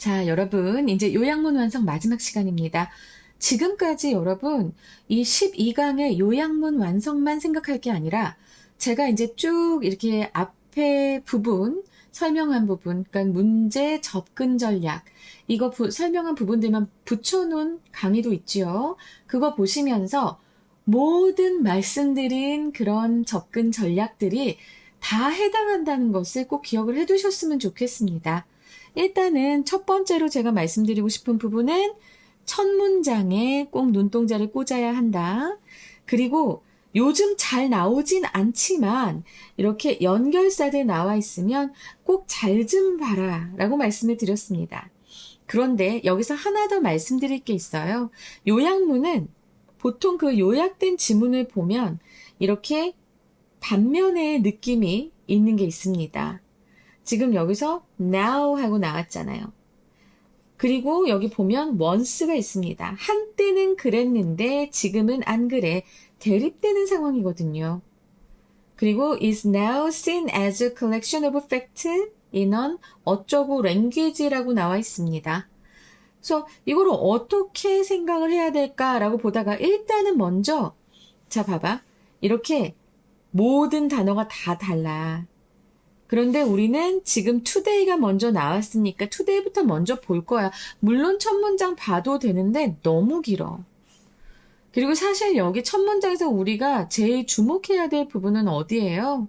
자, 여러분, 이제 요약문 완성 마지막 시간입니다. 지금까지 여러분, 이 12강의 요약문 완성만 생각할 게 아니라, 제가 이제 쭉 이렇게 앞에 부분, 설명한 부분, 그러니까 문제 접근 전략, 이거 설명한 부분들만 붙여놓은 강의도 있지요. 그거 보시면서 모든 말씀드린 그런 접근 전략들이 다 해당한다는 것을 꼭 기억을 해 두셨으면 좋겠습니다. 일단은 첫 번째로 제가 말씀드리고 싶은 부분은 첫 문장에 꼭 눈동자를 꽂아야 한다. 그리고 요즘 잘 나오진 않지만 이렇게 연결사들 나와 있으면 꼭 잘 좀 봐라 라고 말씀을 드렸습니다. 그런데 여기서 하나 더 말씀드릴 게 있어요. 요약문은 보통 그 요약된 지문을 보면 이렇게 반면의 느낌이 있는 게 있습니다. 지금 여기서 now 하고 나왔잖아요. 그리고 여기 보면 once가 있습니다. 한때는 그랬는데 지금은 안 그래. 대립되는 상황이거든요. 그리고 is now seen as a collection of facts in an 어쩌고 language라고 나와 있습니다. 그래서 이걸 어떻게 생각을 해야 될까라고 보다가 일단은 먼저 자 봐봐. 이렇게 모든 단어가 다 달라. 그런데 우리는 지금 today가 먼저 나왔으니까 today부터 먼저 볼 거야. 물론 첫 문장 봐도 되는데 너무 길어. 그리고 사실 여기 첫 문장에서 우리가 제일 주목해야 될 부분은 어디예요?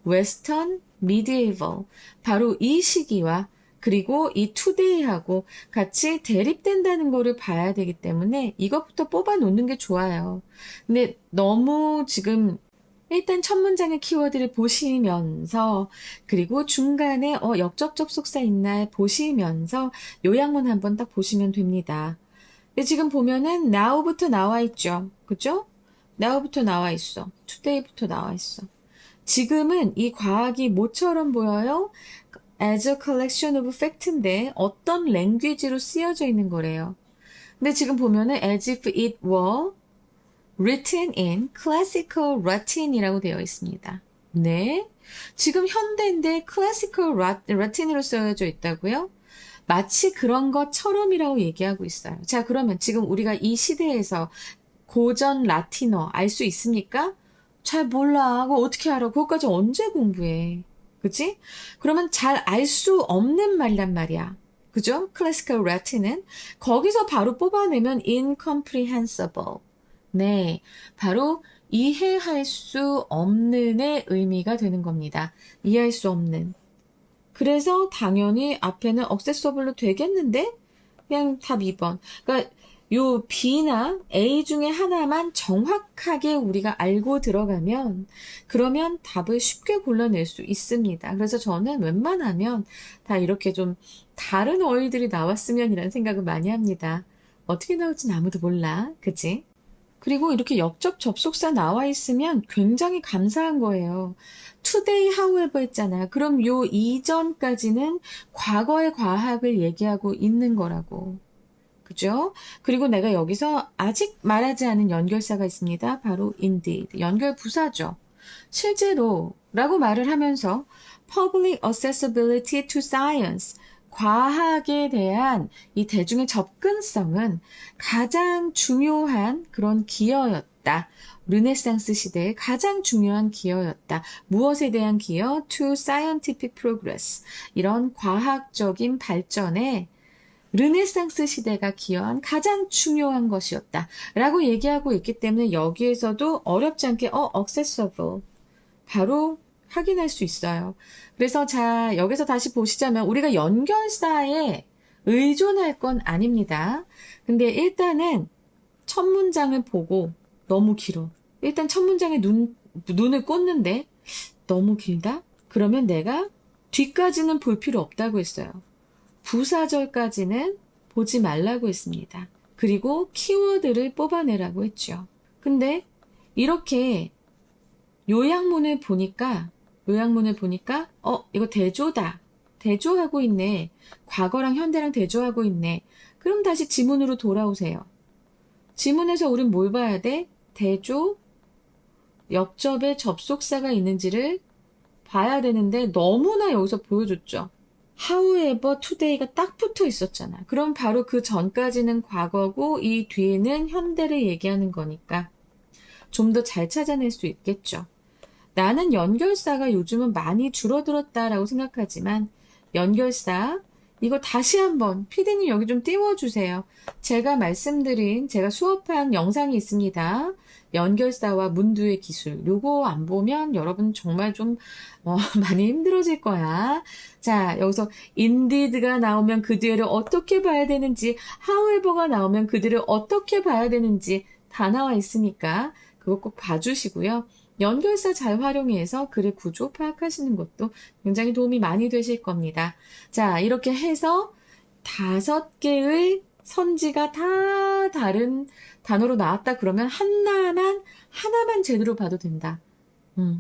Western, Medieval. 바로 이 시기와 그리고 이 today하고 같이 대립된다는 거를 봐야 되기 때문에 이것부터 뽑아 놓는 게 좋아요. 근데 너무 지금 일단 첫 문장의 키워드를 보시면서 그리고 중간에 역접 접속사 있나 보시면서 요약문 한번 딱 보시면 됩니다. 근데 지금 보면은 now부터 나와 있죠. 그죠? now부터 나와 있어. today부터 나와 있어. 지금은 이 과학이 뭐처럼 보여요? as a collection of fact인데 어떤 language로 쓰여져 있는 거래요. 근데 지금 보면은 as if it were written in classical Latin이라고 되어 있습니다. 네. 지금 현대인데 classical Latin으로 쓰여져 있다고요? 마치 그런 것처럼이라고 얘기하고 있어요. 자, 그러면 지금 우리가 이 시대에서 고전 라틴어 알 수 있습니까? 잘 몰라. 그거 어떻게 알아? 그것까지 언제 공부해? 그치? 그러면 잘 알 수 없는 말란 말이야. 그죠? classical Latin은 거기서 바로 뽑아내면 incomprehensible. 네, 바로 이해할 수 없는의 의미가 되는 겁니다. 이해할 수 없는. 그래서 당연히 앞에는 accessible로 되겠는데? 그냥 답 2번. 그러니까 요 B나 A 중에 하나만 정확하게 우리가 알고 들어가면 그러면 답을 쉽게 골라낼 수 있습니다. 그래서 저는 웬만하면 다 이렇게 좀 다른 어휘들이 나왔으면 이라는 생각을 많이 합니다. 어떻게 나올지는 아무도 몰라. 그치? 그리고 이렇게 역접 접속사 나와 있으면 굉장히 감사한 거예요. today, however 했잖아. 그럼 요 이전까지는 과거의 과학을 얘기하고 있는 거라고. 그죠? 그리고 내가 여기서 아직 말하지 않은 연결사가 있습니다. 바로 indeed. 연결 부사죠. 실제로 라고 말을 하면서 public accessibility to science. 과학에 대한 이 대중의 접근성은 가장 중요한 그런 기여였다. 르네상스 시대의 가장 중요한 기여였다. 무엇에 대한 기여? To scientific progress. 이런 과학적인 발전에 르네상스 시대가 기여한 가장 중요한 것이었다. 라고 얘기하고 있기 때문에 여기에서도 어렵지 않게 accessible. 바로 확인할 수 있어요. 그래서 자, 여기서 다시 보시자면 우리가 연결사에 의존할 건 아닙니다. 근데 일단은 첫 문장을 보고 너무 길어. 일단 첫 문장에 눈을 꽂는데 너무 길다? 그러면 내가 뒤까지는 볼 필요 없다고 했어요. 부사절까지는 보지 말라고 했습니다. 그리고 키워드를 뽑아내라고 했죠. 근데 이렇게 요약문을 보니까 이거 대조다. 대조하고 있네. 과거랑 현대랑 대조하고 있네. 그럼 다시 지문으로 돌아오세요. 지문에서 우린 뭘 봐야 돼? 대조, 역접에 접속사가 있는지를 봐야 되는데 너무나 여기서 보여줬죠. however today가 딱 붙어 있었잖아. 그럼 바로 그 전까지는 과거고 이 뒤에는 현대를 얘기하는 거니까 좀 더 잘 찾아낼 수 있겠죠. 나는 연결사가 요즘은 많이 줄어들었다라고 생각하지만 연결사 이거 다시 한번 피디님 여기 좀 띄워주세요. 제가 말씀드린 제가 수업한 영상이 있습니다. 연결사와 문두의 기술 요거 안 보면 여러분 정말 좀 많이 힘들어질 거야. 자 여기서 indeed가 나오면 그 뒤를 어떻게 봐야 되는지 however가 나오면 그 뒤를 어떻게 봐야 되는지 다 나와 있으니까 그거 꼭 봐주시고요. 연결사 잘 활용해서 글의 구조 파악하시는 것도 굉장히 도움이 많이 되실 겁니다. 자, 이렇게 해서 5개의 선지가 다 다른 단어로 나왔다 그러면 하나만 제대로 봐도 된다.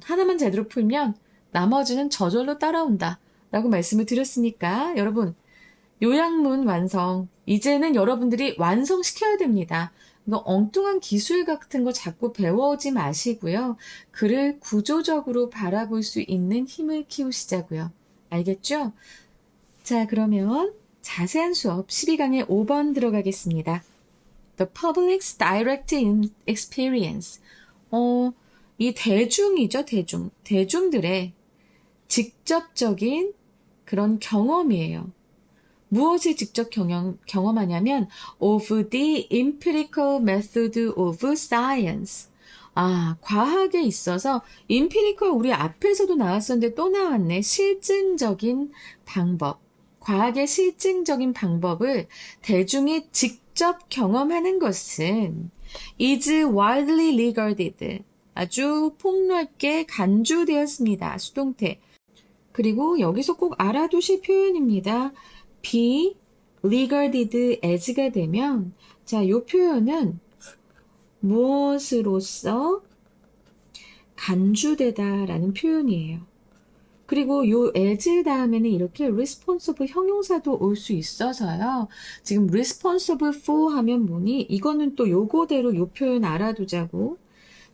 하나만 제대로 풀면 나머지는 저절로 따라온다. 라고 말씀을 드렸으니까 여러분 요약문 완성. 이제는 여러분들이 완성시켜야 됩니다. 이거 엉뚱한 기술 같은 거 자꾸 배워오지 마시고요. 글을 구조적으로 바라볼 수 있는 힘을 키우시자고요. 알겠죠? 자, 그러면 자세한 수업 12강에 5번 들어가겠습니다. The public's direct experience. 이 대중이죠, 대중. 대중들의 직접적인 그런 경험이에요. 무엇을 직접 경험하냐면 of the empirical method of science. 과학에 있어서 empirical 우리 앞에서도 나왔었는데 또 나왔네. 실증적인 방법. 과학의 실증적인 방법을 대중이 직접 경험하는 것은 is widely regarded. 아주 폭넓게 간주되었습니다. 수동태. 그리고 여기서 꼭 알아두실 표현입니다. be regarded as가 되면 자, 이 표현은 무엇으로서 간주되다라는 표현이에요. 그리고 요 as 다음에는 이렇게 responsible 형용사도 올 수 있어서요. 지금 responsible for 하면 뭐니? 이거는 또 요거대로 요 표현 알아두자고.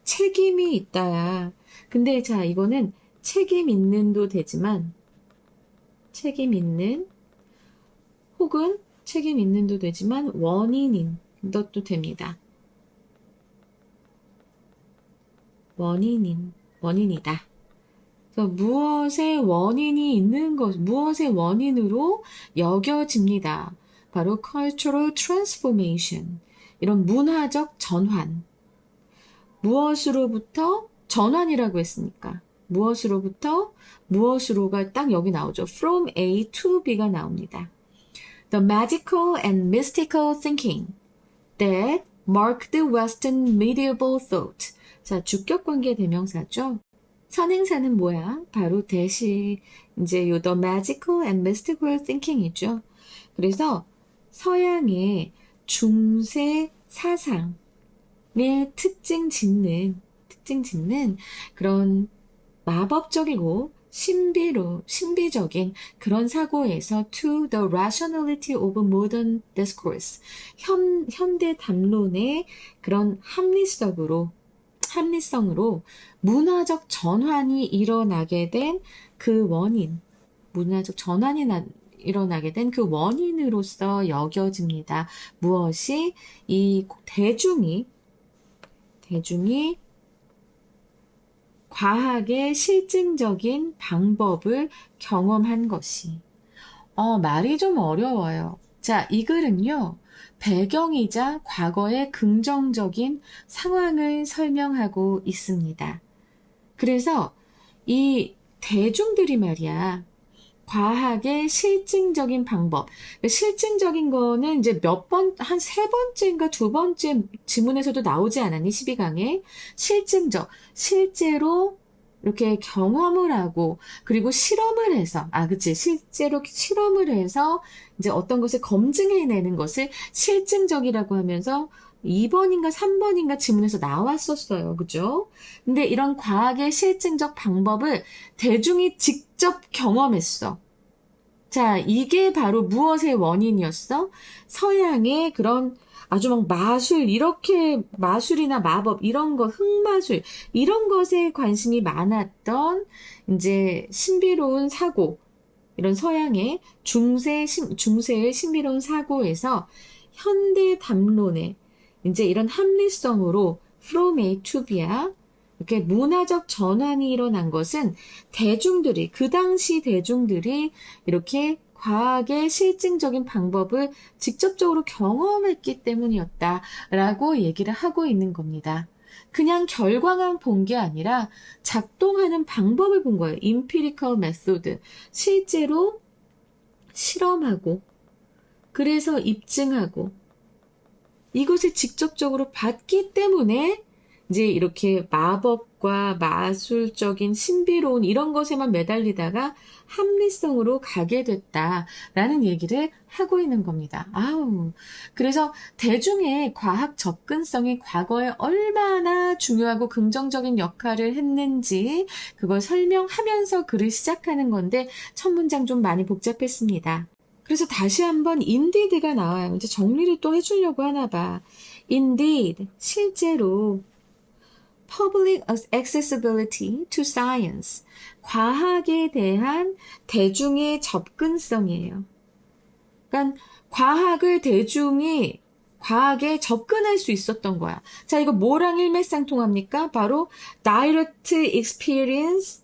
책임이 있다야. 근데 자, 이거는 책임 있는도 되지만 책임 있는 혹은 책임 있는도 되지만 원인인 것도 됩니다. 원인이다. 그래서 무엇의 원인이 있는 것, 무엇의 원인으로 여겨집니다. 바로 cultural transformation. 이런 문화적 전환. 무엇으로부터 전환이라고 했으니까. 무엇으로가 딱 여기 나오죠. From A to B가 나옵니다. The magical and mystical thinking that marked Western medieval thought. 자, 주격관계 대명사죠. 선행사는 뭐야? 바로 대시, 이제 요 the magical and mystical thinking이죠. 그래서 서양의 중세 사상의 특징 짓는 그런 마법적이고 신비적인 그런 사고에서 to the rationality of modern discourse. 현대 담론의 그런 합리성으로 문화적 전환이 일어나게 된 그 원인, 일어나게 된 그 원인으로서 여겨집니다. 무엇이? 이 대중이 과학의 실증적인 방법을 경험한 것이. 말이 좀 어려워요. 자, 이 글은요, 배경이자 과거의 긍정적인 상황을 설명하고 있습니다. 그래서 이 대중들이 말이야, 과학의 실증적인 방법. 실증적인 거는 이제 한 3번째인가 2번째 지문에서도 나오지 않았니? 12강에. 실제로 이렇게 경험을 하고, 그리고 실험을 해서, 실제로 실험을 해서 이제 어떤 것을 검증해내는 것을 실증적이라고 하면서 2번인가 3번인가 지문에서 나왔었어요. 그죠? 근데 이런 과학의 실증적 방법을 대중이 직접 경험했어. 자, 이게 바로 무엇의 원인이었어? 서양의 그런 아주 막 마술이나 마법, 이런 것, 흑마술, 이런 것에 관심이 많았던 이제 신비로운 사고, 이런 서양의 중세의 신비로운 사고에서 현대 담론의 이제 이런 합리성으로 from A to B야 이렇게 문화적 전환이 일어난 것은 대중들이, 그 당시 대중들이 이렇게 과학의 실증적인 방법을 직접적으로 경험했기 때문이었다라고 얘기를 하고 있는 겁니다. 그냥 결과만 본 게 아니라 작동하는 방법을 본 거예요. empirical method. 실제로 실험하고, 그래서 입증하고, 이것을 직접적으로 봤기 때문에 이제 이렇게 마법과 마술적인 신비로운 이런 것에만 매달리다가 합리성으로 가게 됐다라는 얘기를 하고 있는 겁니다. 그래서 대중의 과학 접근성이 과거에 얼마나 중요하고 긍정적인 역할을 했는지 그걸 설명하면서 글을 시작하는 건데 첫 문장 좀 많이 복잡했습니다. 그래서 다시 한번 indeed가 나와요. 이제 정리를 또 해주려고 하나 봐. Indeed, 실제로 public accessibility to science, 과학에 대한 대중의 접근성이에요. 그러니까 과학을 대중이 과학에 접근할 수 있었던 거야. 자, 이거 뭐랑 일맥상통합니까? 바로 direct experience,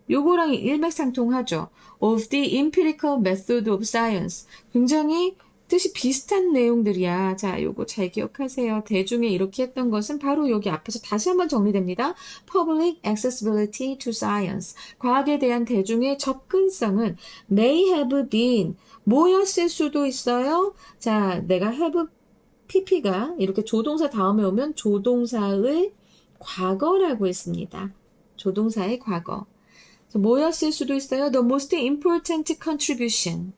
요거랑 일맥상통하죠. of the empirical method of science. 굉장히 뜻이 비슷한 내용들이야. 자, 요거 잘 기억하세요. 대중에 이렇게 했던 것은 바로 여기 앞에서 다시 한번 정리됩니다. Public accessibility to science. 과학에 대한 대중의 접근성은 may have been 뭐였을 수도 있어요. 자, 내가 have pp가 이렇게 조동사 다음에 오면 조동사의 과거라고 했습니다. 조동사의 과거. 뭐였을 수도 있어요. The most important contribution.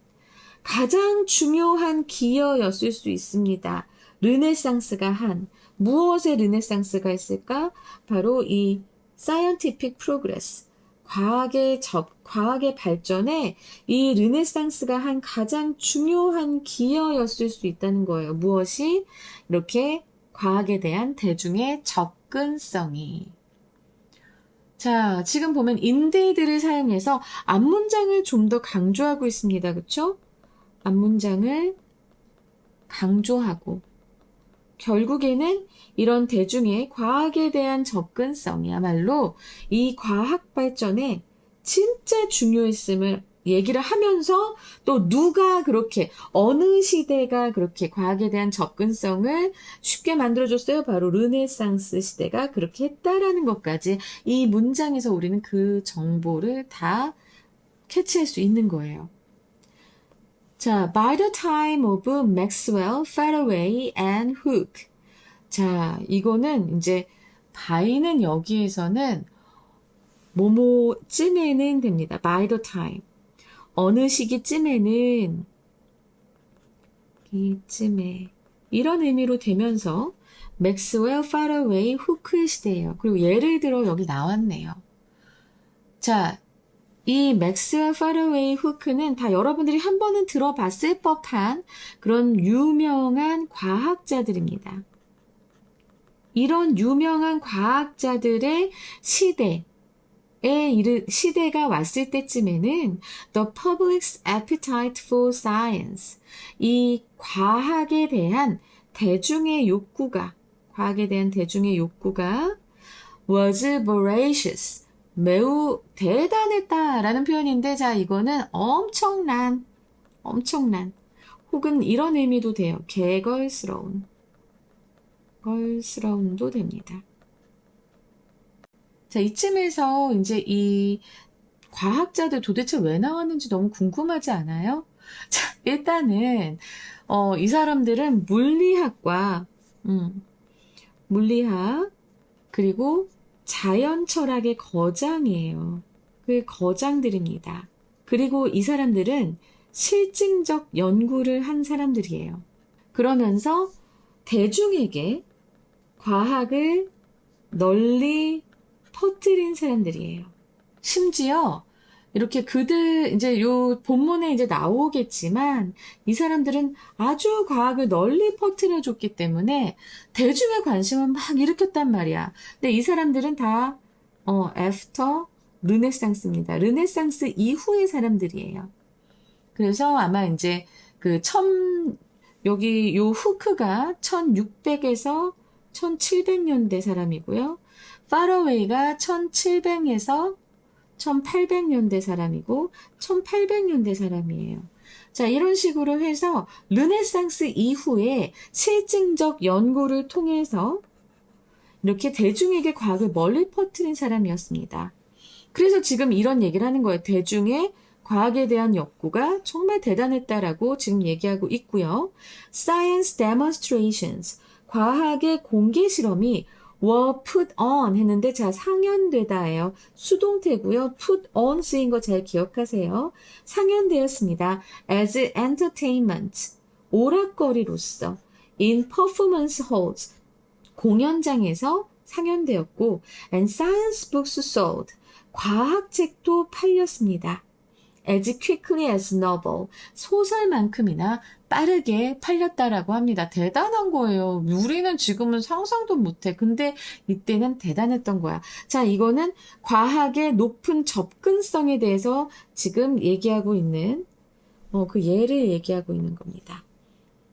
가장 중요한 기여였을 수 있습니다. 르네상스가 한 무엇의 르네상스가 있을까? 바로 이 scientific progress, 과학의 발전에 이 르네상스가 한 가장 중요한 기여였을 수 있다는 거예요. 무엇이? 이렇게 과학에 대한 대중의 접근성이. 자, 지금 보면 indeed를 사용해서 앞문장을 좀 더 강조하고 있습니다. 그렇죠? 앞문장을 강조하고 결국에는 이런 대중의 과학에 대한 접근성이야말로 이 과학 발전에 진짜 중요했음을 얘기를 하면서 또 누가 그렇게 어느 시대가 그렇게 과학에 대한 접근성을 쉽게 만들어줬어요. 바로 르네상스 시대가 그렇게 했다라는 것까지 이 문장에서 우리는 그 정보를 다 캐치할 수 있는 거예요. 자, by the time of Maxwell, Faraday and Hooke. 자, 이거는 이제 by는 여기에서는 뭐뭐쯤에는 됩니다. by the time. 어느 시기쯤에는 이쯤에 이런 의미로 되면서 맥스웰, 파라웨이, 후크의 시대예요. 그리고 예를 들어 여기 나왔네요. 자, 이 맥스웰, 파라웨이, 후크는 다 여러분들이 한 번은 들어봤을 법한 그런 유명한 과학자들입니다. 이런 유명한 과학자들의 시대가 왔을 때쯤에는 the public's appetite for science, 이 과학에 대한 대중의 욕구가 was voracious, 매우 대단했다라는 표현인데, 자, 이거는 엄청난, 혹은 이런 의미도 돼요. 걸스러운도 됩니다. 자, 이쯤에서 이제 이 과학자들 도대체 왜 나왔는지 너무 궁금하지 않아요? 자, 일단은, 이 사람들은 물리학, 그리고 자연 철학의 거장이에요. 그 거장들입니다. 그리고 이 사람들은 실증적 연구를 한 사람들이에요. 그러면서 대중에게 과학을 널리 퍼뜨린 사람들이에요. 심지어 이렇게 이제 요 본문에 이제 나오겠지만 이 사람들은 아주 과학을 널리 퍼뜨려줬기 때문에 대중의 관심을 막 일으켰단 말이야. 근데 이 사람들은 다 after 르네상스입니다. 르네상스 이후의 사람들이에요. 그래서 아마 이제 여기 요 후크가 1600에서 1700년대 사람이고요. 파러웨이가 1700에서 1800년대 사람이고 1800년대 사람이에요. 자, 이런 식으로 해서 르네상스 이후에 실증적 연구를 통해서 이렇게 대중에게 과학을 멀리 퍼뜨린 사람이었습니다. 그래서 지금 이런 얘기를 하는 거예요. 대중의 과학에 대한 욕구가 정말 대단했다라고 지금 얘기하고 있고요. Science demonstrations, 과학의 공개 실험이 were put on 했는데 자 상연되다예요. 수동태고요. put on 쓰인 거 잘 기억하세요. 상연되었습니다. as entertainment, 오락거리로서 in performance halls, 공연장에서 상연되었고 and science books sold, 과학책도 팔렸습니다. as quickly as novel, 소설만큼이나 빠르게 팔렸다라고 합니다. 대단한 거예요. 우리는 지금은 상상도 못해. 근데 이때는 대단했던 거야. 자, 이거는 과학의 높은 접근성에 대해서 지금 얘기하고 있는 그 예를 얘기하고 있는 겁니다.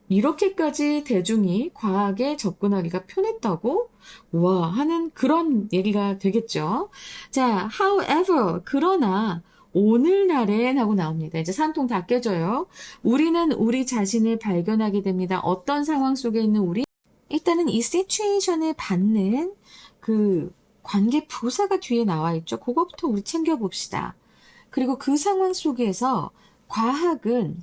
이렇게까지 대중이 과학에 접근하기가 편했다고? 와, 하는 그런 얘기가 되겠죠. 자, however, 그러나 오늘날엔 하고 나옵니다. 이제 산통 다 깨져요. 우리는 우리 자신을 발견하게 됩니다. 어떤 상황 속에 있는 우리? 일단은 이 시츄에이션을 받는 그 관계 부사가 뒤에 나와 있죠. 그거부터 우리 챙겨봅시다. 그리고 그 상황 속에서 과학은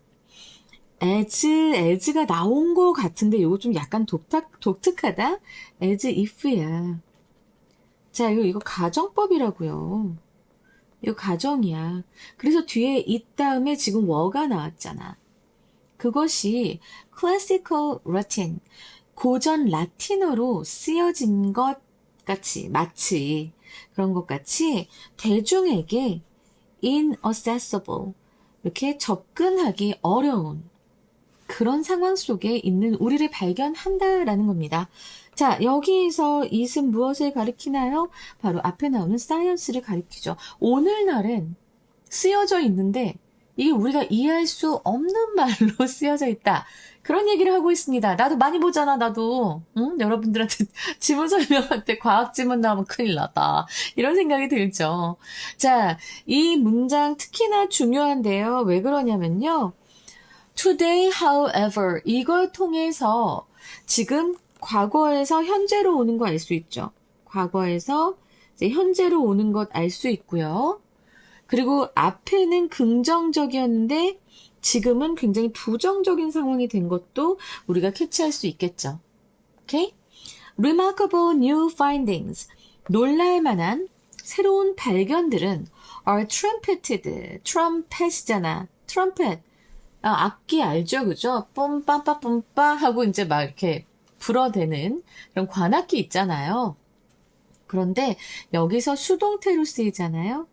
as가 나온 것 같은데 이거 좀 약간 독특하다. as if야. 자, 이거 가정법이라고요. 이거 가정이야. 그래서 뒤에 이 다음에 지금 were 나왔잖아. 그것이 classical Latin, 고전 라틴어로 쓰여진 것 같이, 마치 그런 것 같이 대중에게 inaccessible, 이렇게 접근하기 어려운 그런 상황 속에 있는 우리를 발견한다라는 겁니다. 자, 여기에서 it은 무엇을 가리키나요? 바로 앞에 나오는 science를 가리키죠. 오늘날엔 쓰여져 있는데 이게 우리가 이해할 수 없는 말로 쓰여져 있다. 그런 얘기를 하고 있습니다. 나도 많이 보잖아, 나도. 응? 여러분들한테 지문 설명할 때 과학 지문 나오면 큰일 나다. 이런 생각이 들죠. 자, 이 문장 특히나 중요한데요. 왜 그러냐면요. Today, however, 이걸 통해서 지금 과거에서 현재로 오는 거 알 수 있죠. 과거에서 이제 현재로 오는 것 알 수 있고요. 그리고 앞에는 긍정적이었는데 지금은 굉장히 부정적인 상황이 된 것도 우리가 캐치할 수 있겠죠. 오케이? Remarkable new findings. 놀랄만한 새로운 발견들은 are trumpeted. 트럼펫이잖아. 트럼펫. 악기 알죠? 그죠? 뽐빠빠 뽐빠 하고 이제 막 이렇게 불어대는 그런 관악기 있잖아요. 그런데 여기서 수동태로 쓰이잖아요.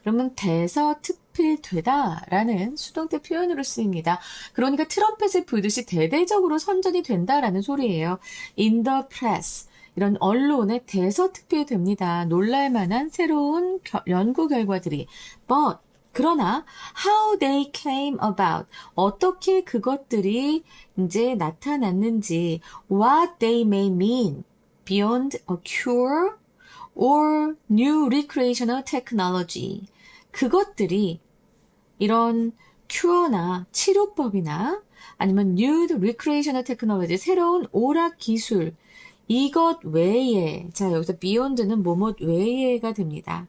그러면 대서특필되다라는 수동태 표현으로 쓰입니다. 그러니까 트럼펫을 불듯이 대대적으로 선전이 된다라는 소리예요. In the press. 이런 언론에 대서특필됩니다. 놀랄만한 새로운 연구 결과들이. But 그러나 how they came about, 어떻게 그것들이 이제 나타났는지, what they may mean beyond a cure or new recreational technology, 그것들이 이런 큐어나 치료법이나 아니면 new recreational technology, 새로운 오락 기술, 이것 외에, 자 여기서 beyond는 뭐뭐 외에가 됩니다.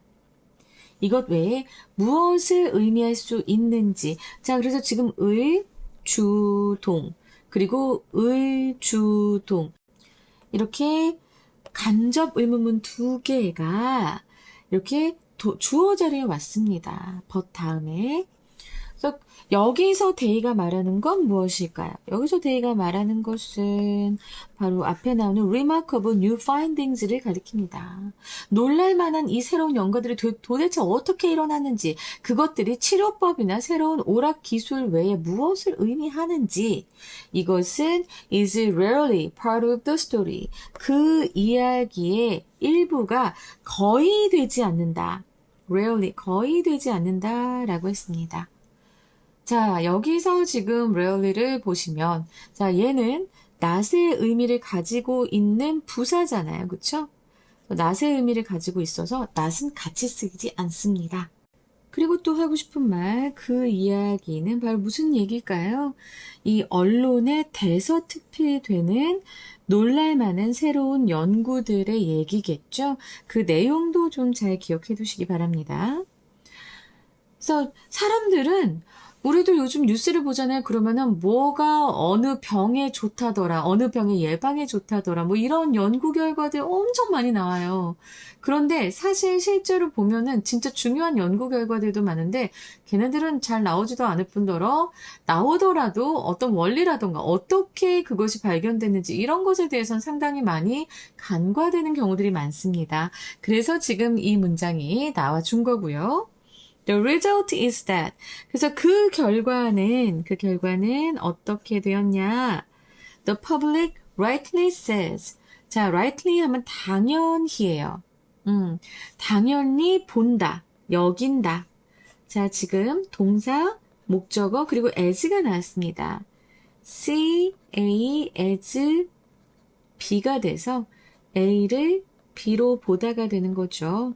이것 외에 무엇을 의미할 수 있는지. 자, 그래서 지금 을, 주, 동. 그리고 을, 주, 동. 이렇게 간접 의문문 두 개가 이렇게 주어 자리에 왔습니다. but 다음에. 그래서 여기서 데이가 말하는 건 무엇일까요? 여기서 데이가 말하는 것은 바로 앞에 나오는 remarkable new findings를 가리킵니다. 놀랄만한 이 새로운 연구들이 도대체 어떻게 일어났는지, 그것들이 치료법이나 새로운 오락 기술 외에 무엇을 의미하는지, 이것은 is rarely part of the story. 그 이야기의 일부가 거의 되지 않는다. rarely, 거의 되지 않는다라고 했습니다. 자, 여기서 지금 rarely를 보시면, 자, 얘는 not의 의미를 가지고 있는 부사잖아요. 그쵸? not의 의미를 가지고 있어서 not은 같이 쓰지 않습니다. 그리고 또 하고 싶은 말, 그 이야기는 바로 무슨 얘기일까요? 이 언론에 대서특필되는 놀랄만한 새로운 연구들의 얘기겠죠? 그 내용도 좀 잘 기억해 두시기 바랍니다. 그래서 사람들은 우리도 요즘 뉴스를 보잖아요. 그러면은 뭐가 어느 병에 좋다더라, 어느 병의 예방에 좋다더라, 뭐 이런 연구 결과들 엄청 많이 나와요. 그런데 사실 실제로 보면은 진짜 중요한 연구 결과들도 많은데 걔네들은 잘 나오지도 않을 뿐더러 나오더라도 어떤 원리라던가 어떻게 그것이 발견됐는지 이런 것에 대해서는 상당히 많이 간과되는 경우들이 많습니다. 그래서 지금 이 문장이 나와준 거고요. The result is that. 그래서 그 결과는 어떻게 되었냐? The public rightly says. 자, rightly 하면 당연히예요. 당연히 본다, 여긴다. 자, 지금 동사, 목적어, 그리고 as가 나왔습니다. see, a, as, b가 돼서 a를 b로 보다가 되는 거죠.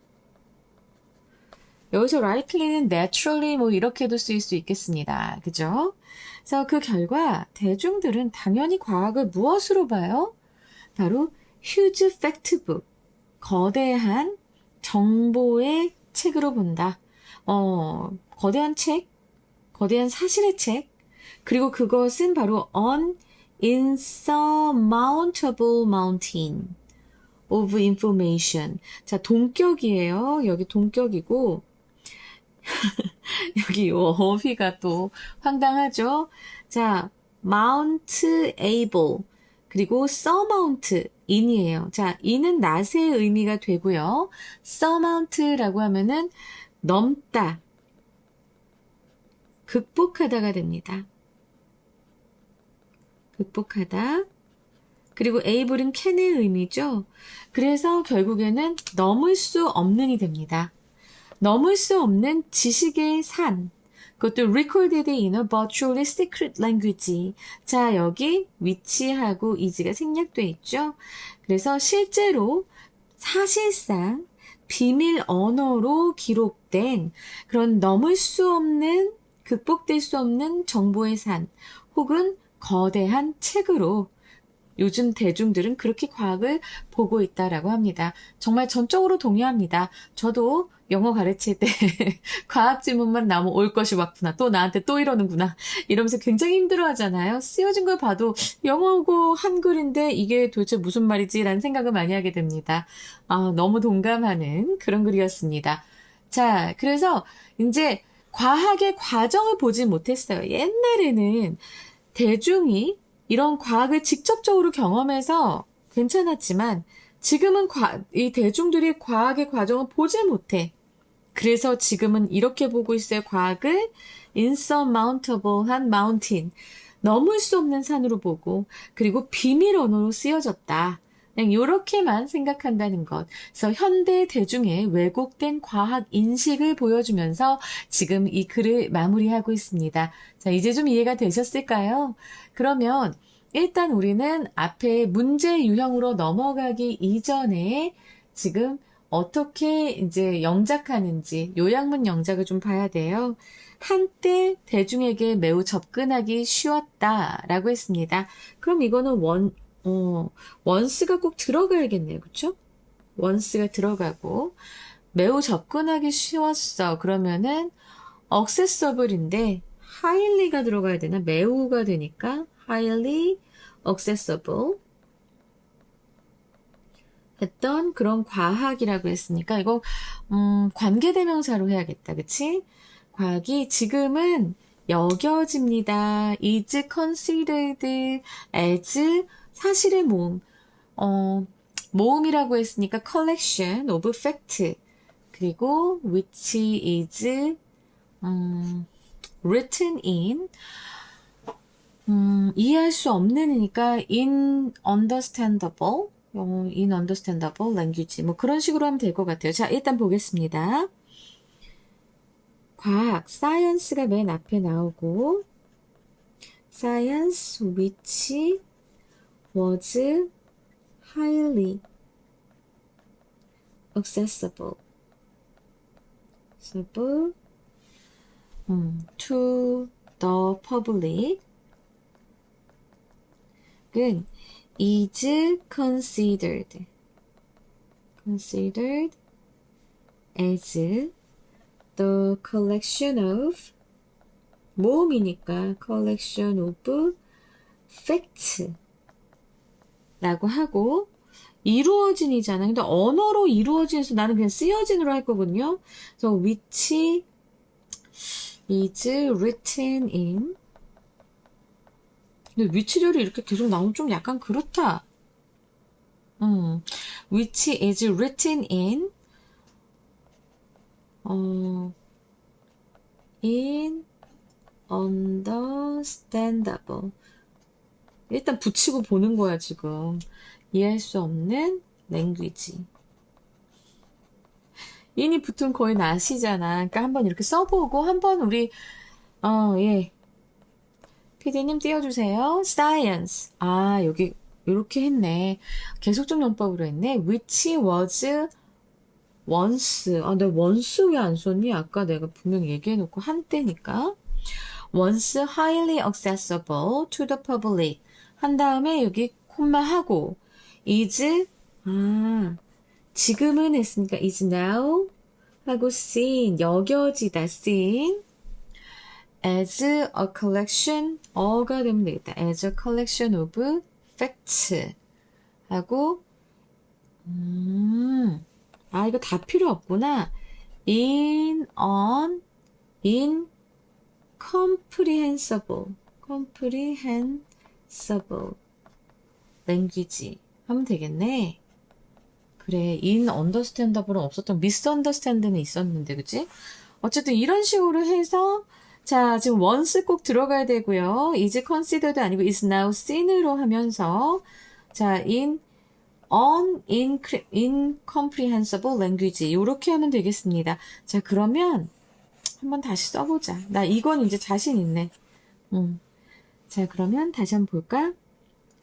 여기서 rightly는 naturally 뭐 이렇게도 쓰일 수 있겠습니다. 그죠? 그래서 그 결과 대중들은 당연히 과학을 무엇으로 봐요? 바로 huge fact book, 거대한 정보의 책으로 본다. 거대한 책, 거대한 사실의 책, 그리고 그것은 바로 an insurmountable mountain of information. 자, 동격이에요. 여기 동격이고 여기 요 어휘가 또 황당하죠? 자, mount able 그리고 surmount in이에요. 자, in은 not의 의미가 되고요. surmount라고 하면은 넘다, 극복하다가 됩니다. 극복하다. 그리고 able은 can의 의미죠. 그래서 결국에는 넘을 수 없는이 됩니다. 넘을 수 없는 지식의 산. 그것도 recorded in a virtually secret language. 자, 여기 위치하고 is가 생략돼 있죠. 그래서 실제로 사실상 비밀 언어로 기록된 그런 넘을 수 없는, 극복될 수 없는 정보의 산 혹은 거대한 책으로 요즘 대중들은 그렇게 과학을 보고 있다라고 합니다. 정말 전적으로 동의합니다. 저도 영어 가르칠 때 과학 지문만 나오면 올 것이 왔구나. 또 나한테 또 이러는구나. 이러면서 굉장히 힘들어 하잖아요. 쓰여진 걸 봐도 영어고 한글인데 이게 도대체 무슨 말이지? 라는 생각을 많이 하게 됩니다. 너무 동감하는 그런 글이었습니다. 자, 그래서 이제 과학의 과정을 보지 못했어요. 옛날에는 대중이 이런 과학을 직접적으로 경험해서 괜찮았지만 지금은 이 대중들이 과학의 과정을 보지 못해. 그래서 지금은 이렇게 보고 있어요. 과학을 insurmountable한 mountain, 넘을 수 없는 산으로 보고 그리고 비밀 언어로 쓰여졌다. 그냥 이렇게만 생각한다는 것. 그래서 현대 대중의 왜곡된 과학 인식을 보여주면서 지금 이 글을 마무리하고 있습니다. 자, 이제 좀 이해가 되셨을까요? 그러면 일단 우리는 앞에 문제 유형으로 넘어가기 이전에 지금 어떻게 이제 영작하는지 요약문 영작을 좀 봐야 돼요. 한때 대중에게 매우 접근하기 쉬웠다라고 했습니다. 그럼 이거는 once가 꼭 들어가야겠네요. 그쵸? once가 들어가고 매우 접근하기 쉬웠어. 그러면은 accessible인데 highly가 들어가야 되나? 매우가 되니까 highly accessible 했던 그런 과학이라고 했으니까 이거 관계대명사로 해야겠다. 그치? 과학이 지금은 여겨집니다. is considered as 사실의 모음. 모음이라고 했으니까 collection of fact 그리고 which is written in 이해할 수 없는이니까 inunderstandable language 뭐 그런 식으로 하면 될 것 같아요. 자, 일단 보겠습니다. 과학, science가 맨 앞에 나오고 science which was highly accessible to the public 은 is considered as the collection of 모음이니까 collection of facts 라고 하고 이루어진이잖아. 근데 언어로 이루어진에서 나는 그냥 쓰여진으로 할 거거든요. 그래서 which is written in 근데 위치절이 이렇게 계속 나오면 좀 약간 그렇다. which is written in in understandable. 일단 붙이고 보는 거야, 지금. 이해할 수 없는 language. 인이 붙으면 거의 나시잖아. 그러니까 한번 이렇게 써보고, 한번 우리, 예. PD님 띄워주세요. science. 아, 여기, 이렇게 했네. 계속적 용법으로 했네. which was once. 아, 내가 once 왜 안 썼니? 아까 내가 분명히 얘기해놓고 한때니까. once highly accessible to the public. 한 다음에 여기 콤마 하고 is 지금은 했으니까 is now 하고 seen 여겨지다 seen as a collection 어가 되면 되겠다. as a collection of facts 하고 이거 다 필요 없구나. incomprehensible language 하면 되겠네. 그래, in understandable은 없었던 misunderstand는 있었는데, 그치? 어쨌든 이런 식으로 해서 자, 지금 once 꼭 들어가야 되고요. is considered 아니고 is now seen으로 하면서 자, incomprehensible language 이렇게 하면 되겠습니다. 자, 그러면 한번 다시 써보자. 나 이건 이제 자신 있네. 자, 그러면 다시 한번 볼까?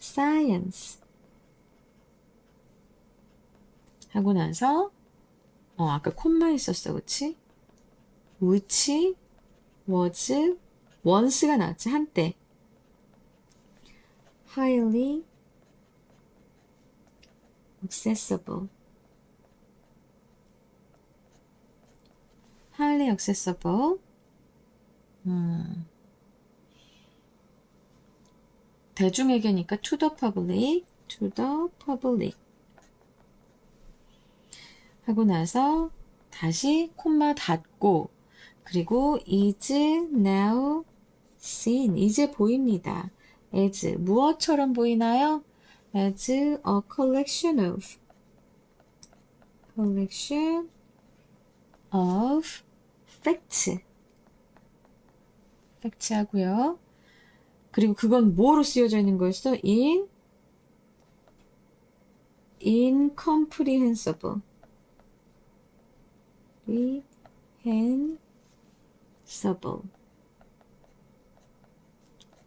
science 하고 나서 아까 콤마 있었어, 그치? which was once가 나왔지, 한때. highly accessible 대중에게니까 to the public 하고 나서 다시 콤마 닫고 그리고 is now seen 이제 보입니다. as 무엇처럼 보이나요? as a collection of facts 하고요. 그리고 그건 뭐로 쓰여져 있는 거였어? incomprehensible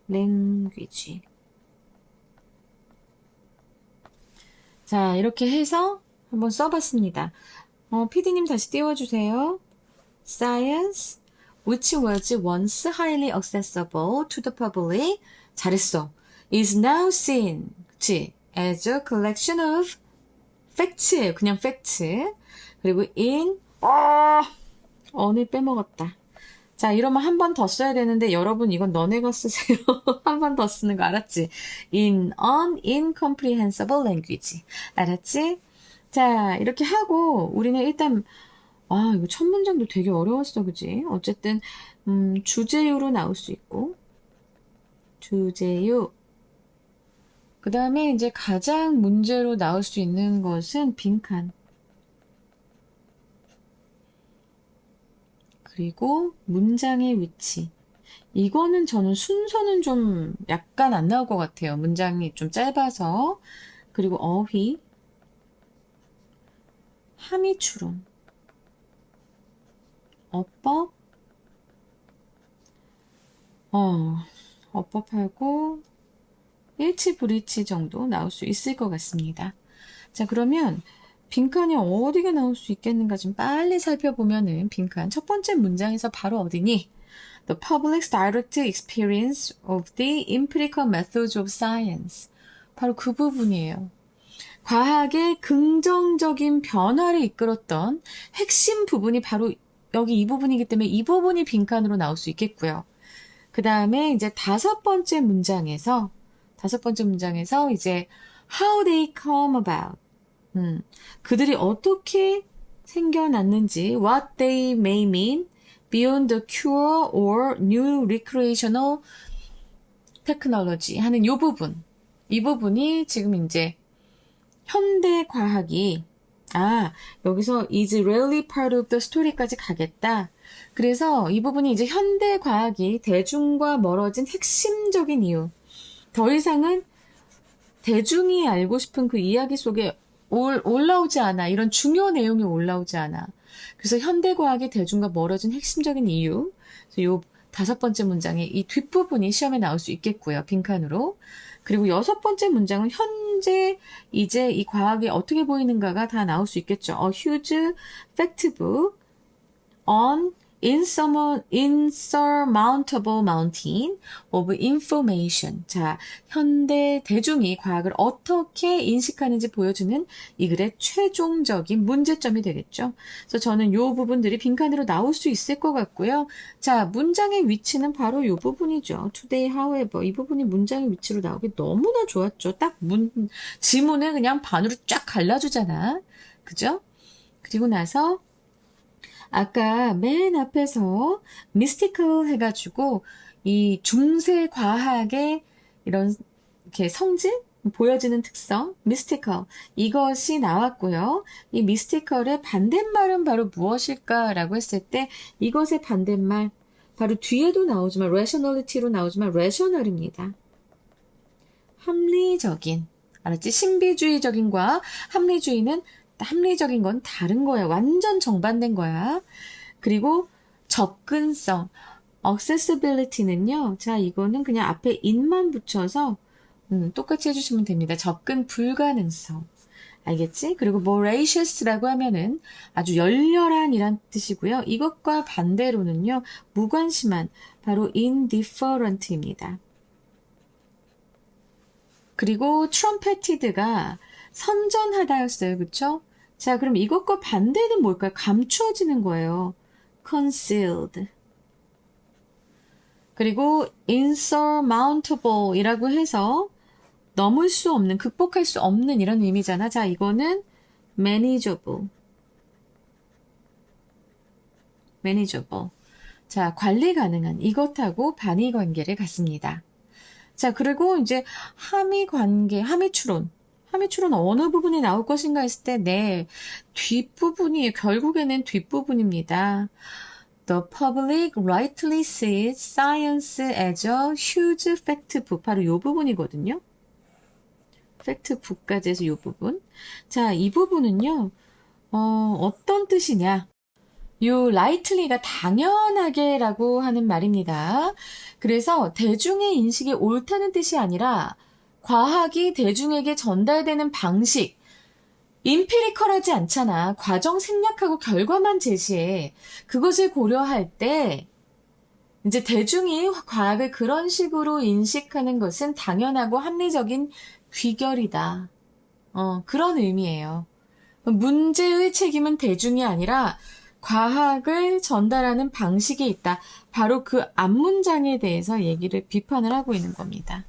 language. 자, 이렇게 해서 한번 써봤습니다. PD님 다시 띄워주세요. Science, which was once highly accessible to the public. 잘했어. is now seen. 그치? as a collection of facts. 그냥 facts. 그리고 언을 빼먹었다. 자, 이러면 한 번 더 써야 되는데 여러분 이건 너네가 쓰세요. 한 번 더 쓰는 거 알았지? in an incomprehensible language. 알았지? 자, 이렇게 하고 우리는 일단 이거 첫 문장도 되게 어려웠어, 그지? 어쨌든 주제요로 나올 수 있고 주제요. 그 다음에 이제 가장 문제로 나올 수 있는 것은 빈칸. 그리고 문장의 위치. 이거는 저는 순서는 좀 약간 안 나올 것 같아요. 문장이 좀 짧아서. 그리고 어휘, 함의 추론, 어법, 어법하고 일치, 불일치 정도 나올 수 있을 것 같습니다. 자, 그러면 빈칸이 어디가 나올 수 있겠는가 좀 빨리 살펴보면은 빈칸 첫 번째 문장에서 바로 어디니? The public's direct experience of the empirical methods of science. 바로 그 부분이에요. 과학의 긍정적인 변화를 이끌었던 핵심 부분이 바로 여기 이 부분이기 때문에 이 부분이 빈칸으로 나올 수 있겠고요. 그 다음에 이제 다섯 번째 문장에서 이제 how they come about. 그들이 어떻게 생겨났는지, what they may mean beyond the cure or new recreational technology 하는 이 부분이 지금 이제 현대 과학이 여기서 is rarely part of the story까지 가겠다. 그래서 이 부분이 이제 현대 과학이 대중과 멀어진 핵심적인 이유. 더 이상은 대중이 알고 싶은 그 이야기 속에 올라오지 않아. 이런 중요 내용이 올라오지 않아. 그래서 현대 과학이 대중과 멀어진 핵심적인 이유. 요 다섯 번째 문장의 이 뒷부분이 시험에 나올 수 있겠고요. 빈칸으로. 그리고 여섯 번째 문장은 현재 이제 이 과학이 어떻게 보이는가가 다 나올 수 있겠죠. A huge fact book on insurmountable mountain of information. 자, 현대 대중이 과학을 어떻게 인식하는지 보여주는 이 글의 최종적인 문제점이 되겠죠. 그래서 저는 이 부분들이 빈칸으로 나올 수 있을 것 같고요. 자, 문장의 위치는 바로 이 부분이죠. Today, however. 이 부분이 문장의 위치로 나오기 너무나 좋았죠. 딱 지문을 그냥 반으로 쫙 갈라주잖아. 그죠? 그리고 나서 아까 맨 앞에서 미스티컬 해가지고 이 중세 과학의 이런 이렇게 성질 보여지는 특성 미스티컬 이것이 나왔고요. 이 미스티컬의 반대말은 바로 무엇일까라고 했을 때 이것의 반대말 바로 뒤에도 나오지만 rationality로 나오지만 rational입니다. 합리적인 알았지? 신비주의적인과 합리적인 건 다른 거야. 완전 정반대인 거야. 그리고 접근성, accessibility는요. 자, 이거는 그냥 앞에 in만 붙여서 똑같이 해주시면 됩니다. 접근 불가능성. 알겠지? 그리고 voracious라고 하면은 아주 열렬한 이란 뜻이고요. 이것과 반대로는요. 무관심한, 바로 indifferent입니다. 그리고 trumpeted가 선전하다였어요. 그쵸? 자, 그럼 이것과 반대는 뭘까요? 감추어지는 거예요. concealed. 그리고 insurmountable 이라고 해서 넘을 수 없는, 극복할 수 없는 이런 의미잖아. 자, 이거는 manageable. 자, 관리 가능한 이것하고 반의 관계를 갖습니다. 자, 그리고 이제 함의추론 어느 부분이 나올 것인가 했을 때, 네, 결국에는 뒷부분입니다. The public rightly sees science as a huge fact book. 바로 이 부분이거든요. 팩트 북까지 해서 이 부분. 자, 이 부분은요, 어떤 뜻이냐. 요 lightly가 당연하게 라고 하는 말입니다. 그래서 대중의 인식이 옳다는 뜻이 아니라 과학이 대중에게 전달되는 방식, 임피리컬하지 않잖아. 과정 생략하고 결과만 제시해. 그것을 고려할 때 이제 대중이 과학을 그런 식으로 인식하는 것은 당연하고 합리적인 귀결이다. 그런 의미예요. 문제의 책임은 대중이 아니라 과학을 전달하는 방식에 있다. 바로 그 앞문장에 대해서 비판을 하고 있는 겁니다.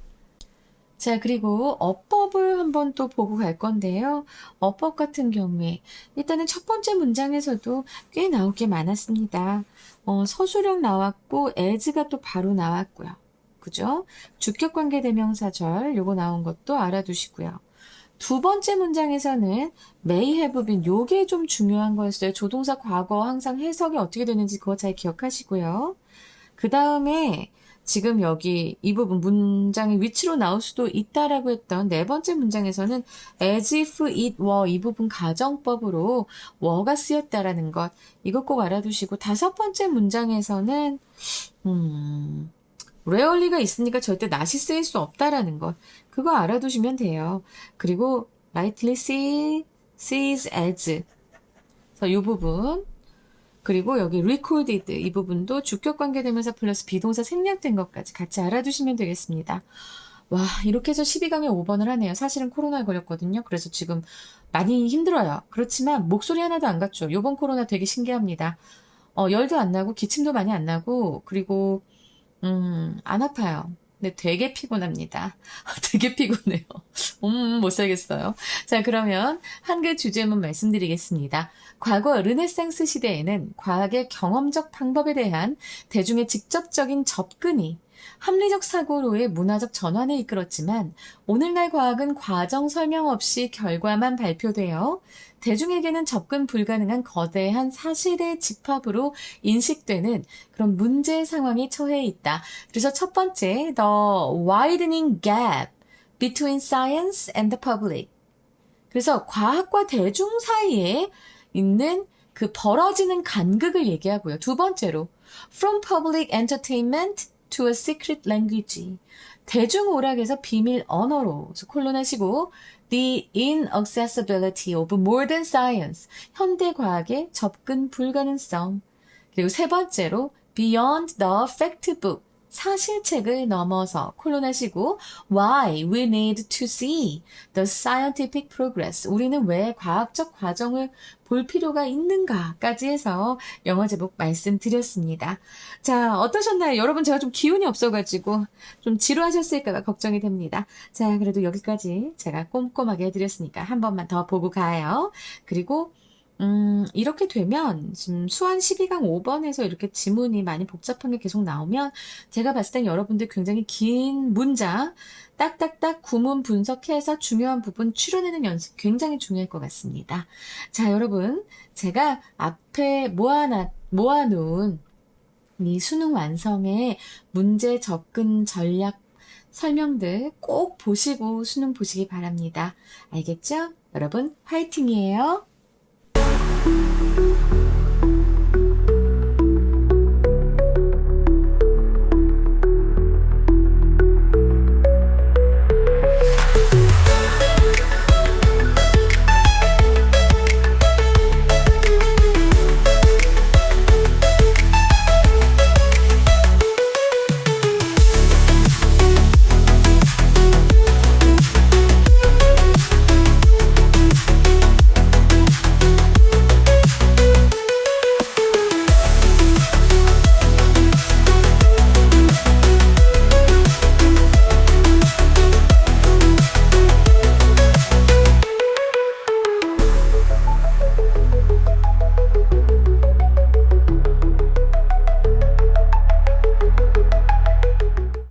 자, 그리고 어법을 한번 또 보고 갈 건데요. 어법 같은 경우에 일단은 첫 번째 문장에서도 꽤 나올 게 많았습니다. 서술형 나왔고 as가 또 바로 나왔고요. 그죠? 주격관계 대명사절 요거 나온 것도 알아두시고요. 두 번째 문장에서는 may have been 요게 좀 중요한 거였어요. 조동사 과거 항상 해석이 어떻게 되는지 그거 잘 기억하시고요. 그 다음에 지금 여기 이 부분 문장의 위치로 나올 수도 있다라고 했던 네 번째 문장에서는 as if it were 이 부분 가정법으로 were가 쓰였다라는 것 이것 꼭 알아두시고 다섯 번째 문장에서는 rarely가 있으니까 절대 not이 쓰일 수 없다라는 것. 그거 알아두시면 돼요. 그리고 lightly sees as. 그래서 이 부분. 그리고 여기 recorded 이 부분도 주격 관계대명사 플러스 비동사 생략된 것까지 같이 알아두시면 되겠습니다. 와, 이렇게 해서 12강에 5번을 하네요. 사실은 코로나에 걸렸거든요. 그래서 지금 많이 힘들어요. 그렇지만 목소리 하나도 안 갔죠. 요번 코로나 되게 신기합니다. 열도 안 나고 기침도 많이 안 나고 그리고 안 아파요. 근데 되게 피곤합니다. 되게 피곤해요. 못 살겠어요. 자, 그러면 한글 주제문 말씀드리겠습니다. 과거 르네상스 시대에는 과학의 경험적 방법에 대한 대중의 직접적인 접근이 합리적 사고로의 문화적 전환에 이끌었지만 오늘날 과학은 과정 설명 없이 결과만 발표되어 대중에게는 접근 불가능한 거대한 사실의 집합으로 인식되는 그런 문제 상황에 처해 있다. 그래서 첫 번째, the widening gap between science and the public. 그래서 과학과 대중 사이에 있는 그 벌어지는 간극을 얘기하고요. 두 번째로, from public entertainment to a secret language. 대중 오락에서 비밀 언어로. 그래서 콜론하시고, the inaccessibility of modern science. 현대 과학의 접근 불가능성. 그리고 세 번째로, beyond the fact book. 사실책을 넘어서 콜론하시고 why we need to see the scientific progress. 우리는 왜 과학적 과정을 볼 필요가 있는가까지 해서 영어 제목 말씀드렸습니다. 자, 어떠셨나요? 여러분 제가 좀 기운이 없어가지고 좀 지루하셨을까 걱정이 됩니다. 자, 그래도 여기까지 제가 꼼꼼하게 해드렸으니까 한 번만 더 보고 가요. 그리고 이렇게 되면 지금 수한 12강 5번에서 이렇게 지문이 많이 복잡한 게 계속 나오면 제가 봤을 땐 여러분들 굉장히 긴 문장 딱딱딱 구문 분석해서 중요한 부분 추려내는 연습 굉장히 중요할 것 같습니다. 자, 여러분 제가 앞에 모아놓은 이 수능 완성의 문제 접근 전략 설명들 꼭 보시고 수능 보시기 바랍니다. 알겠죠? 여러분 화이팅이에요.